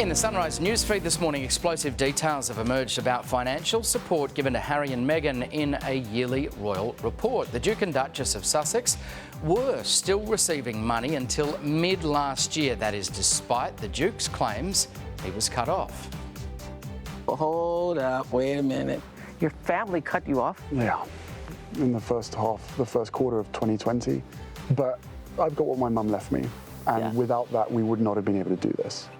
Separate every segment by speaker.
Speaker 1: In the Sunrise newsfeed this morning, explosive details have emerged about financial support given to Harry and Meghan in a yearly royal report. The Duke and Duchess of Sussex were still receiving money until mid-last year. That is despite the Duke's claims he was cut off.
Speaker 2: Hold up, wait a minute. Your family cut you off?
Speaker 3: Yeah, in the first quarter of 2020. But I've got what my mum left me. And without that, we would not have been able to do this.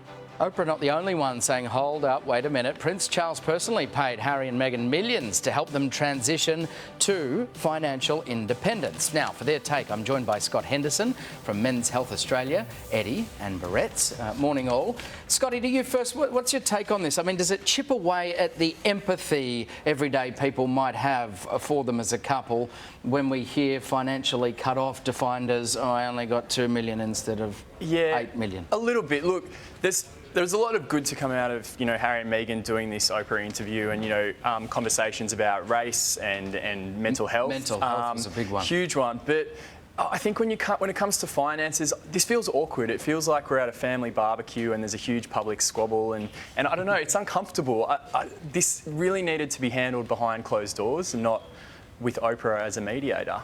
Speaker 1: Oprah not the only one saying, hold up, wait a minute. Prince Charles personally paid Harry and Meghan millions to help them transition to financial independence. Now, for their take, I'm joined by Scott Henderson from Men's Health Australia, Eddie and Barrett's. Morning all. Scotty, to you first, what's your take on this? I mean, does it chip away at the empathy everyday people might have for them as a couple when we hear financially cut off defined as, oh, I only got 2 million instead of 8 million?
Speaker 4: A little bit. Look, there's a lot of good to come out of, Harry and Meghan doing this Oprah interview and, conversations about race and mental health.
Speaker 1: Mental health is a big one.
Speaker 4: Huge one. But I think when it comes to finances, this feels awkward. It feels like we're at a family barbecue and there's a huge public squabble and I don't know, it's uncomfortable. This really needed to be handled behind closed doors and not with Oprah as a mediator.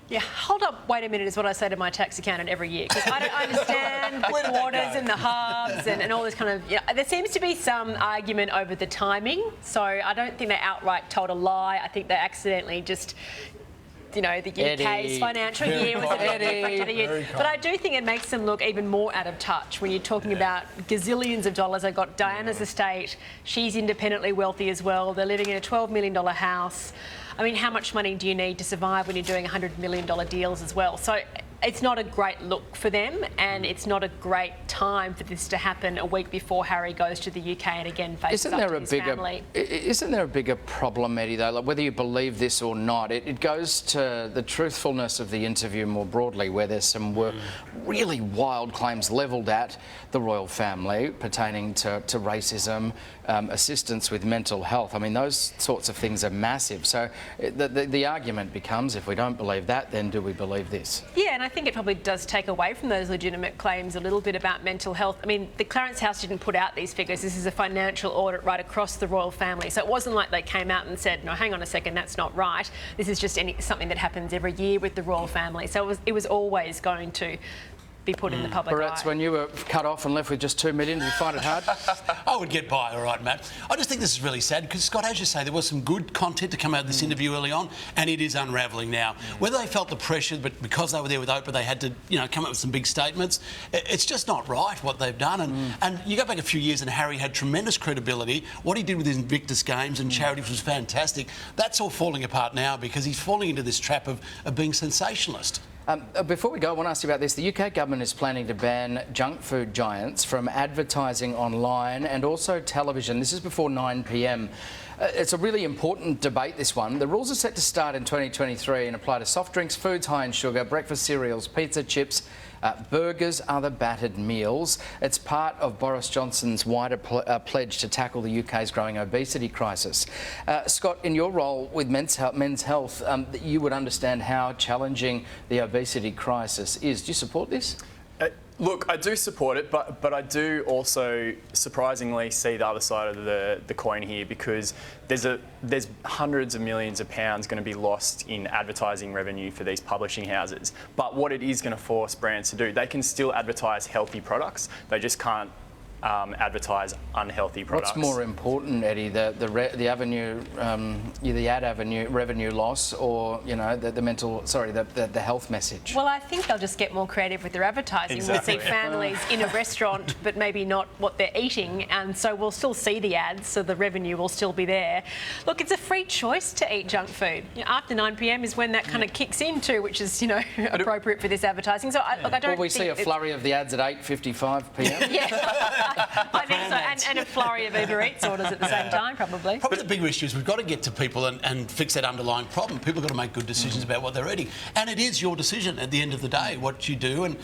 Speaker 5: Yeah, hold up, wait a minute is what I say to my tax accountant every year, because I don't understand the quarters and the halves and all this kind of, there seems to be some argument over the timing, so I don't think they outright told a lie. I think they accidentally just, the UK's financial year was a bit different to the year. But I do think it makes them look even more out of touch when you're talking about gazillions of dollars. They've got Diana's estate, she's independently wealthy as well, they're living in a $12 million house. I mean, how much money do you need to survive when you're doing $100 million deals as well? So it's not a great look for them, and it's not a great time for this to happen a week before Harry goes to the UK and again faces up to his family.
Speaker 1: Isn't there a bigger problem, Eddie, though? Like, whether you believe this or not, it goes to the truthfulness of the interview more broadly, where there's some really wild claims levelled at the royal family pertaining to racism, assistance with mental health. I mean, those sorts of things are massive. So the argument becomes, if we don't believe that, then do we believe this?
Speaker 5: Yeah, and I think it probably does take away from those legitimate claims a little bit about mental health. I mean, the Clarence house didn't put out these figures. This is a financial audit right across the royal family. So it wasn't like they came out and said, no, hang on a second, that's not right. This is just something that happens every year with the royal family. So it was always going to be put in the public
Speaker 1: Barrett's,
Speaker 5: eye.
Speaker 1: when you were cut off and left with just 2 million, did you find it hard?
Speaker 6: I would get by, all right, Matt. I just think this is really sad because, Scott, as you say, there was some good content to come out of this interview early on, and it is unravelling now. Whether they felt the pressure, but because they were there with Oprah, they had to, come up with some big statements. It's just not right what they've done. And you go back a few years, and Harry had tremendous credibility. What he did with his Invictus Games and charities was fantastic. That's all falling apart now because he's falling into this trap of being sensationalist.
Speaker 1: Before we go, I want to ask you about this. The UK government is planning to ban junk food giants from advertising online and also television. This is before 9 p.m. It's a really important debate, this one. The rules are set to start in 2023 and apply to soft drinks, foods high in sugar, breakfast cereals, pizza, chips, burgers, other battered meals. It's part of Boris Johnson's wider pledge to tackle the UK's growing obesity crisis. Scott, in your role with Men's Health, you would understand how challenging the obesity crisis is. Do you support this?
Speaker 4: Look, I do support it, but I do also surprisingly see the other side of the coin here because there's hundreds of millions of pounds going to be lost in advertising revenue for these publishing houses. But what it is going to force brands to do, they can still advertise healthy products. They just can't advertise unhealthy products.
Speaker 1: What's more important, Eddie, the ad avenue revenue loss, or the health message?
Speaker 5: Well, I think they'll just get more creative with their advertising.
Speaker 4: Exactly.
Speaker 5: We'll see families in a restaurant, but maybe not what they're eating, and so we'll still see the ads, so the revenue will still be there. Look, it's a free choice to eat junk food. After 9 p.m. is when that kind of kicks in too, which is appropriate for this advertising. So I don't.
Speaker 1: Will we see a flurry of the ads at 8:55 p.m?
Speaker 5: Yeah. I think so, and a flurry of Uber Eats orders at the same time, probably.
Speaker 6: Probably the bigger issue is we've got to get to people and fix that underlying problem. People have got to make good decisions about what they're eating. And it is your decision at the end of the day, what you do. And,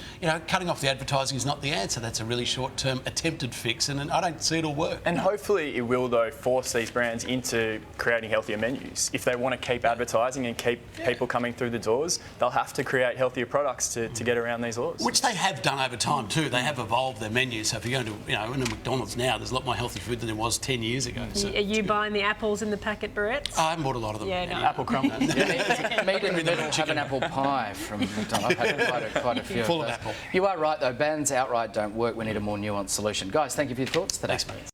Speaker 6: cutting off the advertising is not the answer. That's a really short-term attempted fix, and I don't see it all work.
Speaker 4: And hopefully it will, though, force these brands into creating healthier menus. If they want to keep advertising and keep people coming through the doors, they'll have to create healthier products to get around these laws.
Speaker 6: Which they have done over time, too. They have evolved their menus. So if you're going to you know, in a McDonald's now, there's a lot more healthy food than there was 10 years ago. So
Speaker 5: Are you buying the apples in the packet barrettes?
Speaker 6: I haven't bought a lot of them.
Speaker 5: Yeah, no.
Speaker 4: Apple crumble.
Speaker 1: Meat in the middle, have an apple pie from McDonald's. I've had quite a few
Speaker 6: Full
Speaker 1: of
Speaker 6: of
Speaker 1: those.
Speaker 6: apple.
Speaker 1: You are right, though. Bans outright don't work. We need a more nuanced solution. Guys, thank you for your thoughts today.
Speaker 6: Thanks, mate.